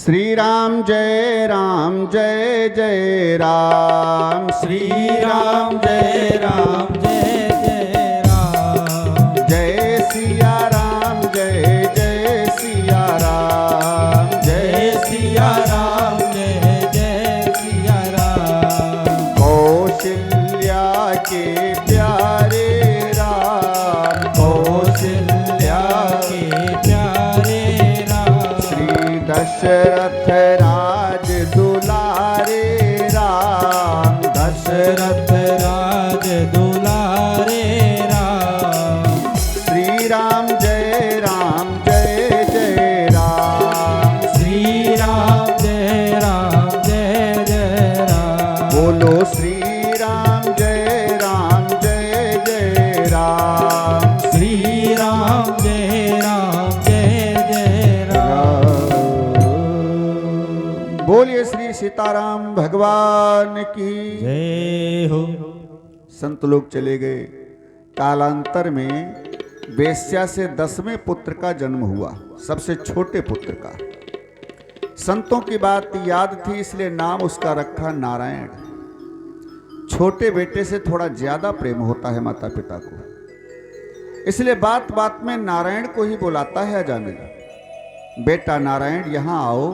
श्री राम जय जय राम। श्री राम जय जय राम। जय सिया राम जय सिया राम। जय सिया राम जय सिया राम। कौशल्या के प्यारे राम। कौशल्या के प्यारे राम। श्री दशरथ राज दुलारे राम। दशरथ राज दुलारे राम। श्री राम जय जय राम। श्री राम जय जय राम। बोलो श्री राम जय जय राम। श्री राम जय जय राम। बोलिए श्री सीताराम भगवान की जय हो। संत लोग चले गए। कालांतर में वेश्या से 10वें पुत्र का जन्म हुआ, सबसे छोटे पुत्र का। संतों की बात याद थी, इसलिए नाम उसका रखा नारायण। छोटे बेटे से थोड़ा ज्यादा प्रेम होता है माता पिता को, इसलिए बात बात में नारायण को ही बुलाता है अजामिल। बेटा नारायण यहां आओ,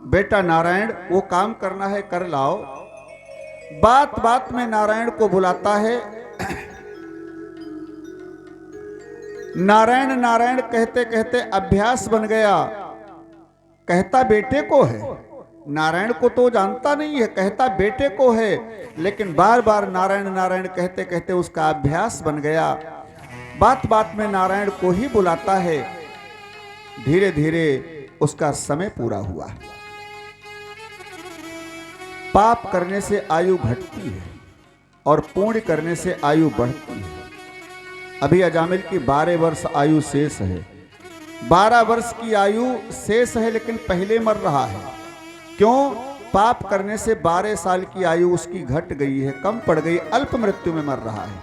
बेटा नारायण वो काम करना है कर लाओ। बात बात में नारायण को बुलाता है। नारायण नारायण कहते कहते अभ्यास बन गया। कहता बेटे को है, नारायण को तो जानता नहीं है, कहता बेटे को है, लेकिन बार बार नारायण नारायण कहते कहते उसका अभ्यास बन गया। बात बात में नारायण को ही बुलाता है। धीरे धीरे उसका समय पूरा हुआ। पाप करने से आयु घटती है और पुण्य करने से आयु बढ़ती है। अभी अजामिल की 12 वर्ष आयु शेष है। 12 वर्ष की आयु शेष है, लेकिन पहले मर रहा है। क्यों? पाप करने से 12 साल की आयु उसकी घट गई है, कम पड़ गई, अल्प मृत्यु में मर रहा है।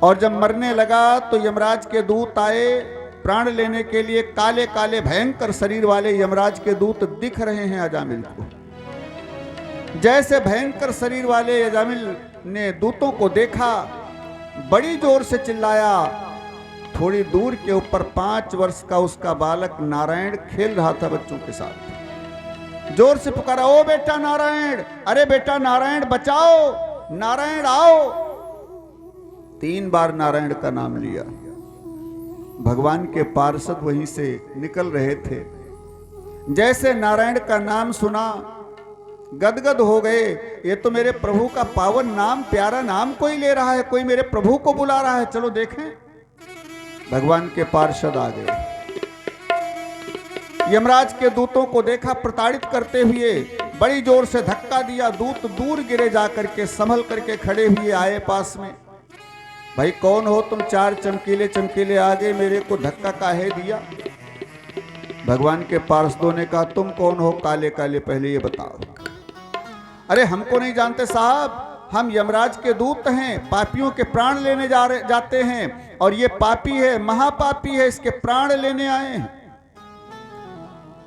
और जब मरने लगा तो यमराज के दूत आए प्राण लेने के लिए। काले काले भयंकर शरीर वाले यमराज के दूत दिख रहे हैं अजामिल को। जैसे भयंकर शरीर वाले अजामिल ने दूतों को देखा, बड़ी जोर से चिल्लाया। थोड़ी दूर के ऊपर 5 वर्ष का उसका बालक नारायण खेल रहा था बच्चों के साथ। जोर से पुकारा, ओ बेटा नारायण, अरे बेटा नारायण बचाओ, नारायण आओ। 3 बार नारायण का नाम लिया। भगवान के पार्षद वहीं से निकल रहे थे। जैसे नारायण का नाम सुना गदगद हो गए। ये तो मेरे प्रभु का पावन नाम, प्यारा नाम कोई ले रहा है, कोई मेरे प्रभु को बुला रहा है, चलो देखें। भगवान के पार्षद आ गए। यमराज के दूतों को देखा प्रताड़ित करते हुए, बड़ी जोर से धक्का दिया। दूत दूर गिरे जाकर के, संभल करके खड़े हुए आए पास में। भाई कौन हो तुम? 4 चमकीले चमकीले आ गए, मेरे को धक्का काहे दिया? भगवान के पार्षदों ने कहा, तुम कौन हो काले काले, पहले ये बताओ। अरे हमको नहीं जानते साहब, हम यमराज के दूत हैं, पापियों के प्राण लेने जाते हैं, और ये पापी है, महापापी है, इसके प्राण लेने आए हैं।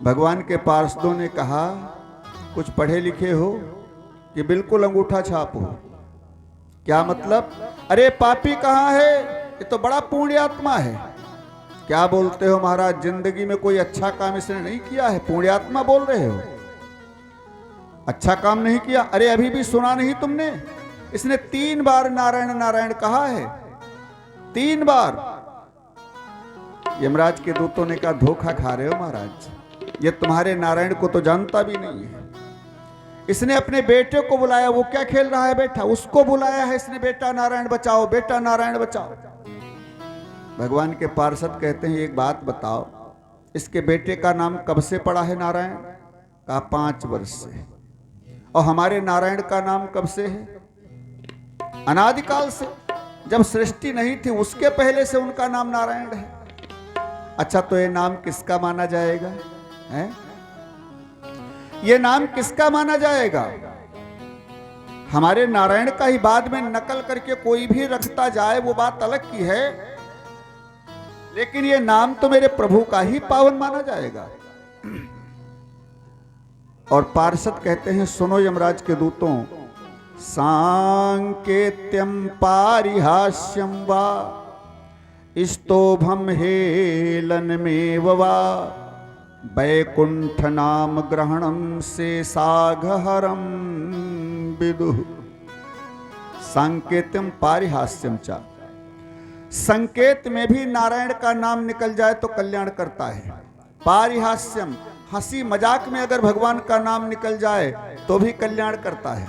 भगवान के पार्षदों ने कहा, कुछ पढ़े लिखे हो कि बिल्कुल अंगूठा छाप हो? क्या मतलब? अरे पापी कहाँ है, ये तो बड़ा पुण्यात्मा है। क्या बोलते हो महाराज, जिंदगी में कोई अच्छा काम इसने नहीं किया है, पुण्यात्मा बोल रहे हो? अच्छा काम नहीं किया? अरे अभी भी सुना नहीं तुमने? इसने 3 बार नारायण नारायण कहा है, 3 बार। यमराज के दूतों ने कहा, धोखा खा रहे हो महाराज, ये तुम्हारे नारायण को तो जानता भी नहीं है। इसने अपने बेटे को बुलाया, वो क्या खेल रहा है बेटा, उसको बुलाया है इसने, बेटा नारायण बचाओ, बेटा नारायण बचाओ। भगवान के पार्षद कहते हैं, एक बात बताओ, इसके बेटे का नाम कब से पड़ा है नारायण? कहा 5 वर्ष से। और हमारे नारायण का नाम कब से है? अनादिकाल से, जब सृष्टि नहीं थी उसके पहले से उनका नाम नारायण है। अच्छा तो ये नाम किसका माना जाएगा? है ये नाम किसका माना जाएगा? हमारे नारायण का ही बाद में नकल करके कोई भी रखता जाए, वो बात अलग की है, लेकिन ये नाम तो मेरे प्रभु का ही पावन माना जाएगा। और पार्षद कहते हैं, सुनो यमराज के दूतों, सांकेत्यम पारिहास्यम वा स्तोभम हेलनमेव वा वैकुंठ नाम ग्रहणम से साघहरम विदुः। सांकेत्यम पारिहास्यम चा, संकेत में भी नारायण का नाम निकल जाए तो कल्याण करता है। पारिहास्यम, हंसी मजाक में अगर भगवान का नाम निकल जाए तो भी कल्याण करता है।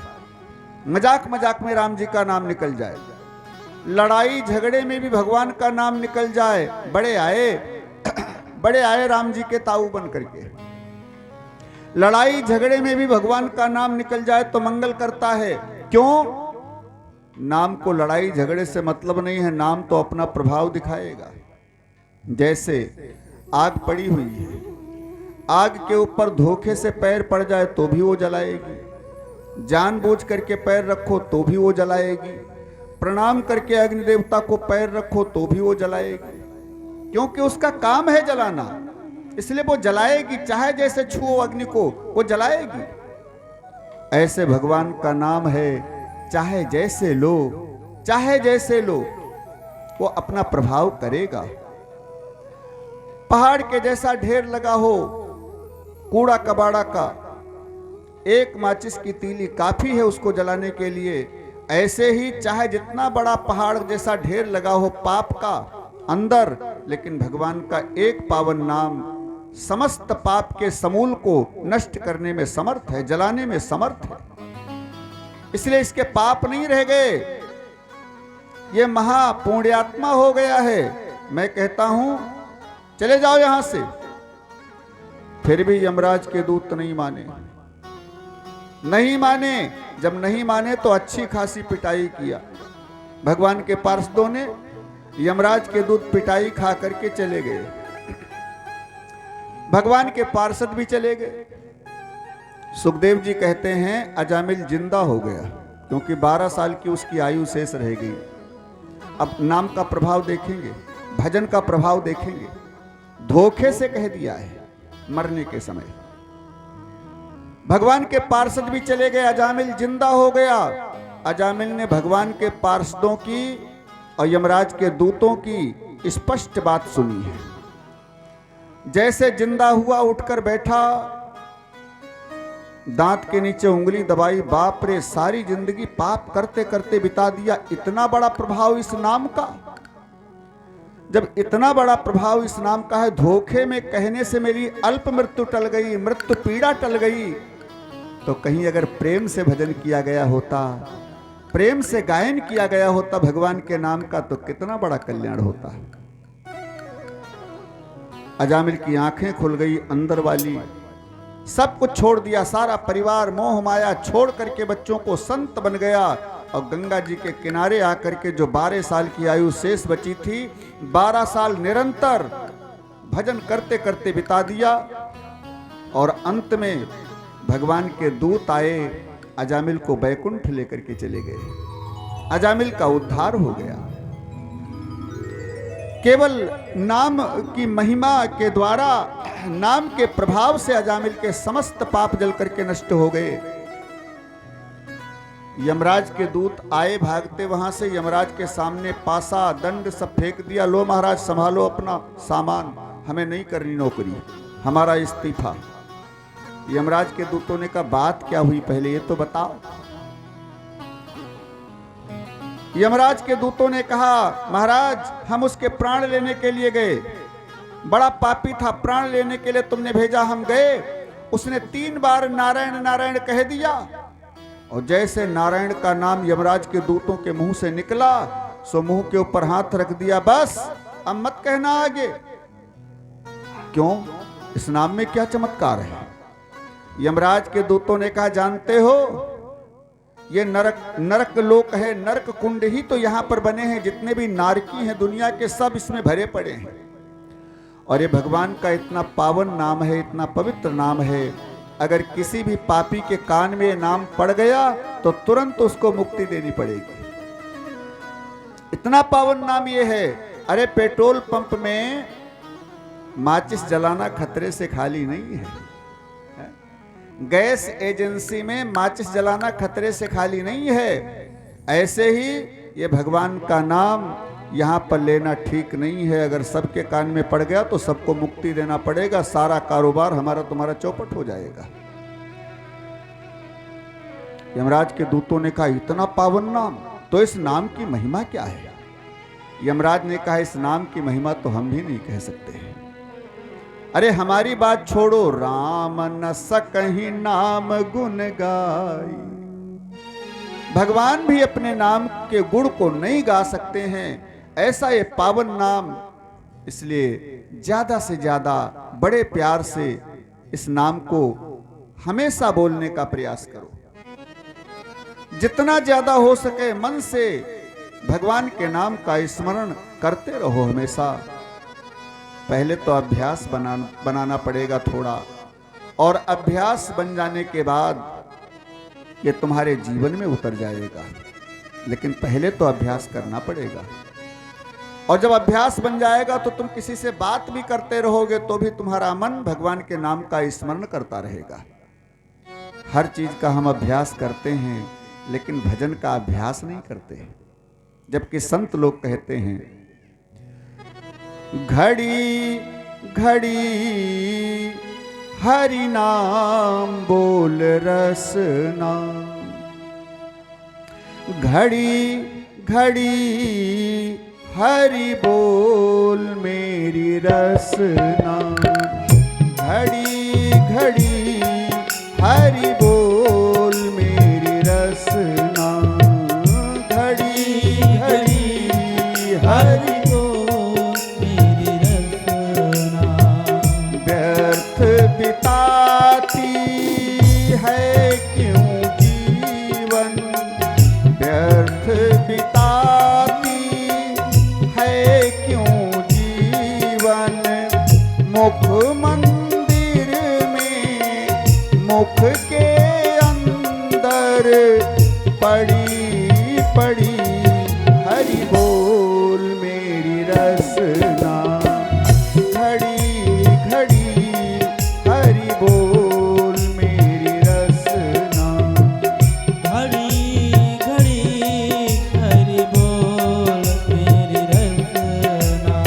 मजाक मजाक में राम जी का नाम निकल जाए, लड़ाई झगड़े में भी भगवान का नाम निकल जाए, बड़े आए राम जी के ताऊ बन करके, लड़ाई झगड़े में भी भगवान का नाम निकल जाए तो मंगल करता है। क्यों? नाम को लड़ाई झगड़े से मतलब नहीं है, नाम तो अपना प्रभाव दिखाएगा। जैसे आग पड़ी हुई है, आग के ऊपर धोखे से पैर पड़ जाए तो भी वो जलाएगी, जानबूझ करके पैर रखो तो भी वो जलाएगी, प्रणाम करके अग्नि देवता को पैर रखो तो भी वो जलाएगी, क्योंकि उसका काम है जलाना, इसलिए वो जलाएगी। चाहे जैसे छुओ अग्नि को, वो जलाएगी। ऐसे भगवान का नाम है, चाहे जैसे लो, चाहे जैसे लो, वो अपना प्रभाव करेगा। पहाड़ के जैसा ढेर लगा हो कूड़ा कबाड़ा का, एक माचिस की तीली काफी है उसको जलाने के लिए। ऐसे ही चाहे जितना बड़ा पहाड़ जैसा ढेर लगा हो पाप का अंदर, लेकिन भगवान का एक पावन नाम समस्त पाप के समूल को नष्ट करने में समर्थ है, जलाने में समर्थ है। इसलिए इसके पाप नहीं रह गए, ये महापुण्यात्मा हो गया है। मैं कहता हूं चले जाओ यहां से, फिर भी यमराज के दूत नहीं माने, नहीं माने। जब नहीं माने तो अच्छी खासी पिटाई किया। भगवान के पार्षदों ने यमराज के दूत पिटाई खा करके चले गए, भगवान के पार्षद भी चले गए। सुखदेव जी कहते हैं अजामिल जिंदा हो गया, क्योंकि 12 साल की उसकी आयु शेष रह गई। अब नाम का प्रभाव देखेंगे, भजन का प्रभाव देखेंगे। धोखे से कह दिया है मरने के समय। भगवान के पार्षद भी चले गए, अजामिल जिंदा हो गया। अजामिल ने भगवान के पार्षदों की और यमराज के दूतों की स्पष्ट बात सुनी है। जैसे जिंदा हुआ उठकर बैठा, दांत के नीचे उंगली दबाई, बाप रे, सारी जिंदगी पाप करते करते बिता दिया। इतना बड़ा प्रभाव इस नाम का। जब इतना बड़ा प्रभाव इस नाम का है, धोखे में कहने से मेरी अल्प मृत्यु टल गई, मृत्यु पीड़ा टल गई, तो कहीं अगर प्रेम से भजन किया गया होता, प्रेम से गायन किया गया होता भगवान के नाम का, तो कितना बड़ा कल्याण होता। अजामिल की आंखें खुल गई अंदर वाली, सब कुछ छोड़ दिया, सारा परिवार मोह माया छोड़ करके बच्चों को संत बन गया और गंगा जी के किनारे आकर के जो 12 साल की आयु शेष बची थी, 12 साल निरंतर भजन करते करते बिता दिया। और अंत में भगवान के दूत आए, अजामिल को बैकुंठ लेकर के चले गए। अजामिल का उद्धार हो गया। केवल नाम की महिमा के द्वारा, नाम के प्रभाव से अजामिल के समस्त पाप जल करके नष्ट हो गए। यमराज के दूत आए भागते वहां से, यमराज के सामने पासा दंड सब फेंक दिया। लो महाराज संभालो अपना सामान, हमें नहीं करनी नौकरी, हमारा इस्तीफा। यमराज के दूतों ने कहा बात क्या हुई पहले ये तो बताओ। यमराज के दूतों ने कहा महाराज हम उसके प्राण लेने के लिए गए, बड़ा पापी था, प्राण लेने के लिए तुमने भेजा, हम गए, उसने 3 बार नारायण नारायण कह दिया, और जैसे नारायण का नाम यमराज के दूतों के मुंह से निकला, सो मुंह के ऊपर हाथ रख दिया, बस अब मत कहना आगे। क्यों? इस नाम में क्या चमत्कार है? यमराज के दूतों ने कहा जानते हो ये नरक लोक है, नरक कुंड ही तो यहां पर बने हैं, जितने भी नारकी हैं दुनिया के सब इसमें भरे पड़े हैं। और ये भगवान का इतना पावन नाम है, इतना पवित्र नाम है, अगर किसी भी पापी के कान में नाम पड़ गया तो तुरंत उसको मुक्ति देनी पड़ेगी। इतना पावन नाम ये है। अरे पेट्रोल पंप में माचिस जलाना खतरे से खाली नहीं है। गैस एजेंसी में माचिस जलाना खतरे से खाली नहीं है, ऐसे ही ये भगवान का नाम यहाँ पर लेना ठीक नहीं है। अगर सबके कान में पड़ गया तो सबको मुक्ति देना पड़ेगा, सारा कारोबार हमारा तुम्हारा चौपट हो जाएगा। यमराज के दूतों ने कहा इतना पावन नाम, तो इस नाम की महिमा क्या है? यमराज ने कहा इस नाम की महिमा तो हम भी नहीं कह सकते। अरे हमारी बात छोड़ो, राम न सकहि नाम गुण गाई, भगवान भी अपने नाम के गुण को नहीं गा सकते हैं। ऐसा ये पावन नाम, इसलिए ज्यादा से ज्यादा बड़े प्यार से इस नाम को हमेशा बोलने का प्रयास करो। जितना ज्यादा हो सके मन से भगवान के नाम का स्मरण करते रहो हमेशा। पहले तो अभ्यास बनाना पड़ेगा थोड़ा, और अभ्यास बन जाने के बाद ये तुम्हारे जीवन में उतर जाएगा। लेकिन पहले तो अभ्यास करना पड़ेगा, और जब अभ्यास बन जाएगा तो तुम किसी से बात भी करते रहोगे तो भी तुम्हारा मन भगवान के नाम का स्मरण करता रहेगा। हर चीज का हम अभ्यास करते हैं, लेकिन भजन का अभ्यास नहीं करते। जबकि संत लोग कहते हैं घड़ी घड़ी हरि नाम बोल रसना, घड़ी घड़ी हरि बोल मेरी रसना, घड़ी घड़ी हरि बोल मेरी रसना, घड़ी घड़ी हरि बोल मेरी रसना। व्यर्थ बिताती है क्यों जीवन, व्यर्थ बिताती है क्यों जीवन, मुख मंदिर में मुख के अंदर पड़ी पड़ी हरि बोल मेरी रसना, घड़ी घड़ी हरि बोल मेरी रसना, घड़ी घड़ी हरि बोल मेरी रसना।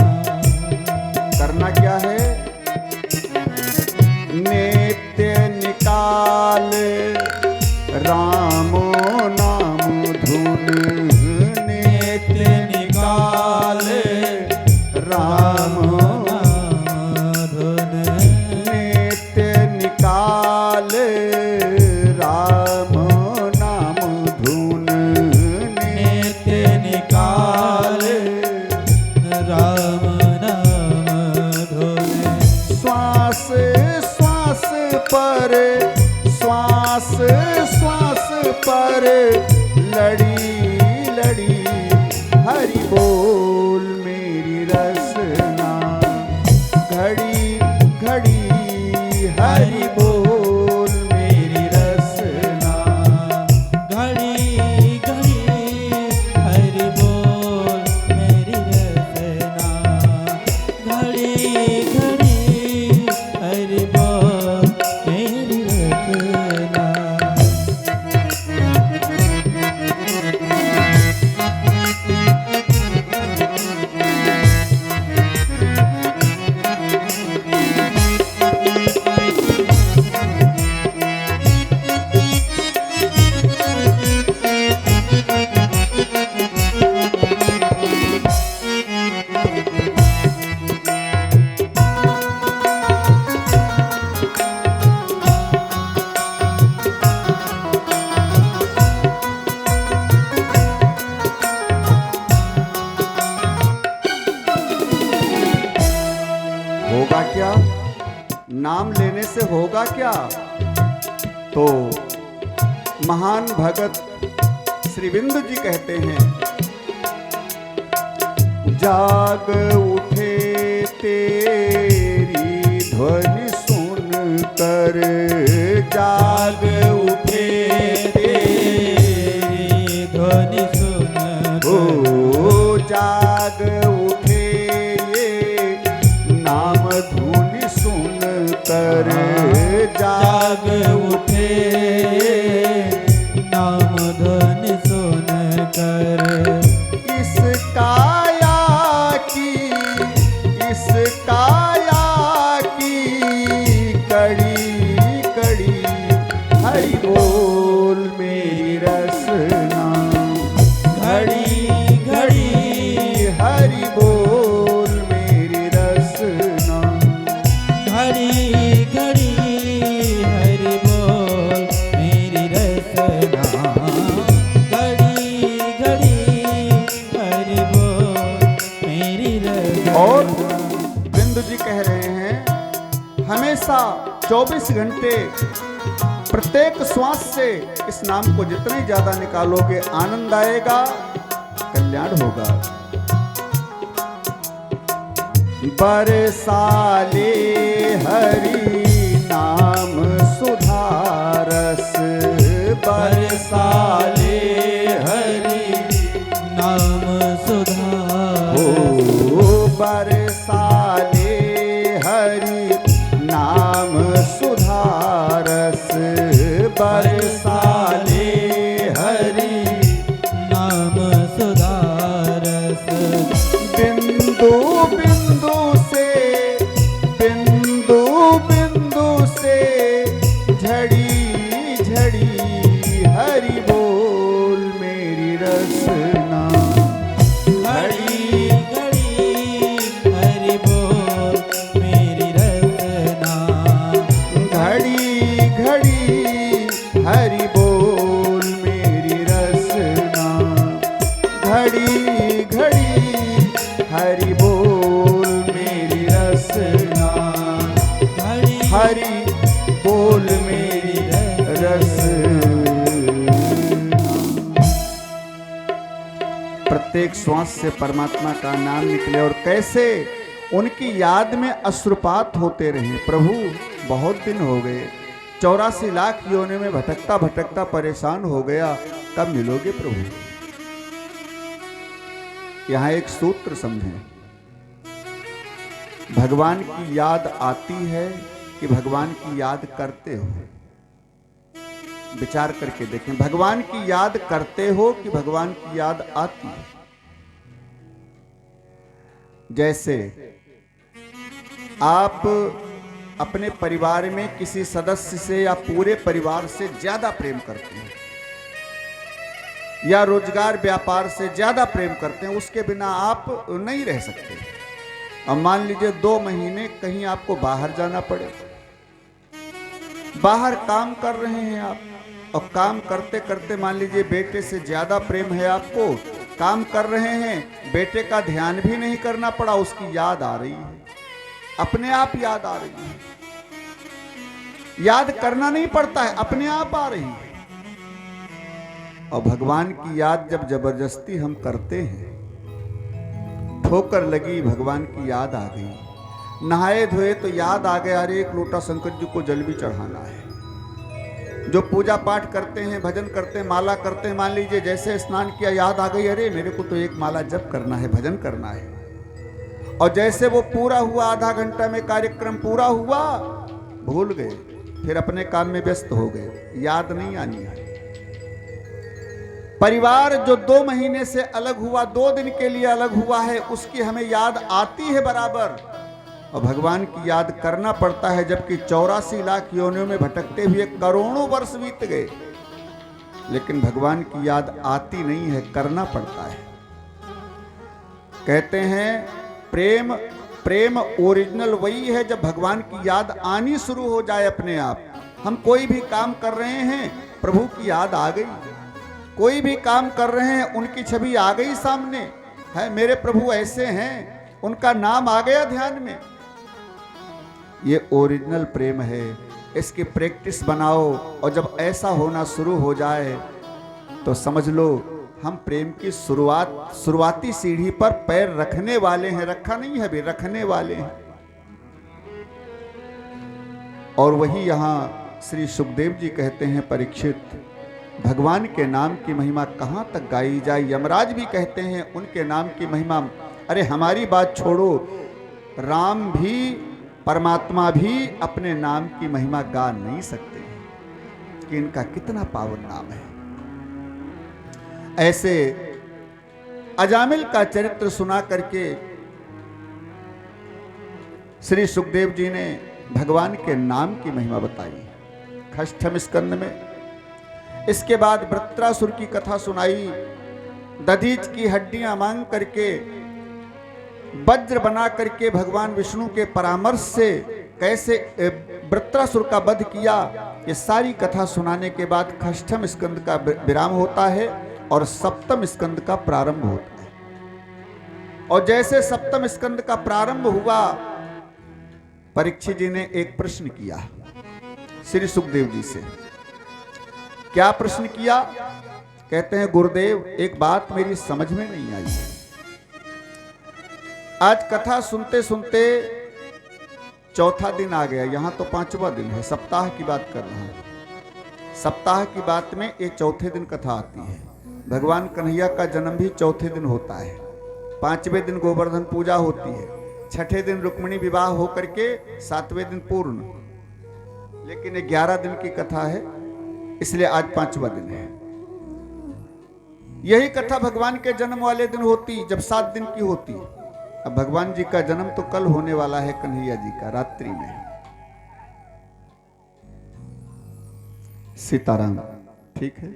करना क्या है? नित्य निकाल राम नाम धुन, नित्य निकाल राम धुन, नित्य निकाल राम नाम धुन, नित्य निकाल राम नाम धुन। श्वास श्वास पर श्वास श्वास पर लड़ी लड़ी हरि बोल मेरी रसना, घड़ी घड़ी हरि बोल मेरी रसना, घड़ी घड़ी हरि बोल मेरी रसना, घड़ी घड़ी हरि बोल मेरी रसना। होगा क्या? नाम लेने से होगा क्या? तो महान भगत श्री बिंदु जी कहते हैं, जाग उठे तेरी ध्वनि सुन कर, जाग उठे तेरी ध्वनि सुन ओ जाग उठे ये नाम धुनि सुन कर, जाग जाग उठे नाम ध्वनि सुन कर। इस काया की कड़ी कड़ी हरि बोल मेरी रसना। घड़ी घड़ी हरि बोल मेरी रसना। घड़ी घड़ी हरि बोल मेरी रसना। घड़ी घड़ी हरि बोल मेरी रसना। और बिंदु जी कह रहे हैं हमेशा 24 घंटे प्रत्येक श्वास से इस नाम को जितने ज्यादा निकालोगे आनंद आएगा, कल्याण होगा। बरसाले हरि नाम सुधारस। बरसाले हरि नाम सुधार। बरसाले हरि नाम सुधारस। बरसाले हरि नाम सुधारस। बिंदु बिंदु से झड़ी झड़ी हरि बोल मेरी रसना। घड़ी घड़ी हरि बोल मेरी रसना। घड़ी घड़ी हरि बोल मेरी रसना। घड़ी घड़ी हरि बोल मेरी रसना। घड़ी हरि बोल मेरी रसना। प्रत्येक श्वास से परमात्मा का नाम निकले और कैसे उनकी याद में अश्रुपात होते रहे। प्रभु बहुत दिन हो गए, 84 लाख योनि में भटकता भटकता परेशान हो गया, कब मिलोगे प्रभु। यहां एक सूत्र समझें, भगवान की याद आती है कि भगवान की याद करते हो। विचार करके देखें, भगवान की याद करते हो कि भगवान की याद आती है। जैसे आप अपने परिवार में किसी सदस्य से या पूरे परिवार से ज्यादा प्रेम करते हैं, या रोजगार व्यापार से ज्यादा प्रेम करते हैं, उसके बिना आप नहीं रह सकते। अब मान लीजिए 2 महीने कहीं आपको बाहर जाना पड़े, बाहर काम कर रहे हैं आप, और काम करते करते मान लीजिए बेटे से ज्यादा प्रेम है आपको, काम कर रहे हैं, बेटे का ध्यान भी नहीं करना पड़ा, उसकी याद आ रही है, अपने आप याद आ रही है। याद करना नहीं पड़ता है, अपने आप आ रही है। और भगवान की याद जब जबरदस्ती हम करते हैं, ठोकर लगी, भगवान की याद आ गई, नहाए धोए तो याद आ गया, अरे 1 लोटा शंकर जी को जल भी चढ़ाना है। जो पूजा पाठ करते हैं, भजन करते हैं, माला करते हैं, मान लीजिए जैसे स्नान किया याद आ गई, अरे मेरे को तो 1 माला जप करना है, भजन करना है। और जैसे वो पूरा हुआ, आधा घंटा में कार्यक्रम पूरा हुआ, भूल गए, फिर अपने काम में व्यस्त हो गए, याद नहीं आनी है। परिवार जो 2 महीने से अलग हुआ, 2 दिन के लिए अलग हुआ है, उसकी हमें याद आती है बराबर, और भगवान की याद करना पड़ता है, जबकि 84 लाख योनियों में भटकते हुए करोड़ों वर्ष बीत गए, लेकिन भगवान की याद आती नहीं है, करना पड़ता है। कहते हैं प्रेम ओरिजिनल वही है जब भगवान की याद आनी शुरू हो जाए अपने आप। हम कोई भी काम कर रहे हैं, प्रभु की याद आ गई, कोई भी काम कर रहे हैं, उनकी छवि आ गई सामने, है मेरे प्रभु ऐसे हैं, उनका नाम आ गया ध्यान में। ये ओरिजिनल प्रेम है, इसकी प्रैक्टिस बनाओ, और जब ऐसा होना शुरू हो जाए तो समझ लो हम प्रेम की शुरुआती सीढ़ी पर पैर रखने वाले हैं, रखा नहीं है अभी, रखने वाले हैं। और वही यहां श्री सुखदेव जी कहते हैं, परीक्षित भगवान के नाम की महिमा कहां तक गाई जाए। यमराज भी कहते हैं उनके नाम की महिमा, अरे हमारी बात छोड़ो, राम भी परमात्मा भी अपने नाम की महिमा गा नहीं सकते कि इनका कितना पावन नाम है। ऐसे अजामिल का चरित्र सुना करके श्री सुखदेव जी ने भगवान के नाम की महिमा बताई षष्ठम स्कंद में। इसके बाद वृत्रासुर की कथा सुनाई। दधीच की हड्डियां मांग करके वज्र बना करके भगवान विष्णु के परामर्श से कैसे वृत्रासुर का वध किया, ये सारी कथा सुनाने के बाद षष्ठम स्कंद का विराम होता है और सप्तम स्कंद का प्रारंभ होता है। और जैसे सप्तम स्कंद का प्रारंभ हुआ, परीक्षित जी ने एक प्रश्न किया श्री सुखदेव जी से। क्या प्रश्न किया? कहते हैं गुरुदेव एक बात मेरी समझ में नहीं आई। आज कथा सुनते सुनते चौथा दिन आ गया, यहां तो पांचवा दिन है, सप्ताह की बात कर रहा हूं। सप्ताह की बात में ये चौथे दिन कथा आती है। भगवान कन्हैया का जन्म भी चौथे दिन होता है। पांचवें दिन गोवर्धन पूजा होती है, छठे दिन रुक्मिणी विवाह होकर के सातवें दिन पूर्ण, लेकिन 11 दिन की कथा है, इसलिए आज पांचवा दिन है। यही कथा भगवान के जन्म वाले दिन होती जब 7 दिन की होती। अब भगवान जी का जन्म तो कल होने वाला है, कन्हैया जी का रात्रि में। सीताराम। ठीक है।